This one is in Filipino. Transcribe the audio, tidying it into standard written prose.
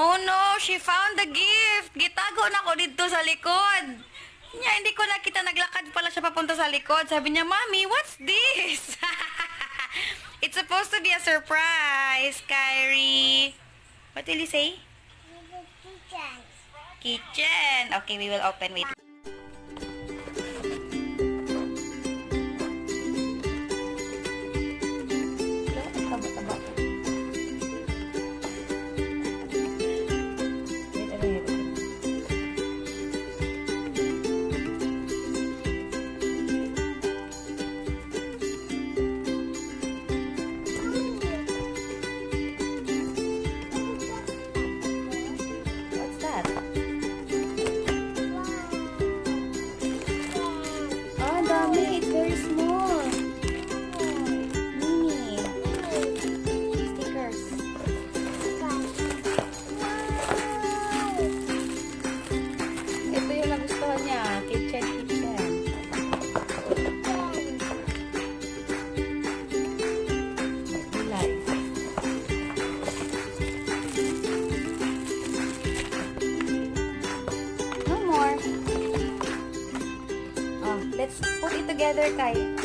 Oh no, she found the gift. Gitago na ko dito sa likod. Nya, hindi ko nakita, naglakad pala siya papunta sa likod. Sabi niya, Mommy, what's this? It's supposed to be a surprise, Kyrie. What will you say? Kitchen. Okay, we will open. Wait. It's very small. Mini. Stickers. Ito yung nagustuhan niya. Kitchen. Gulay. No more. Let's put it together, Kai.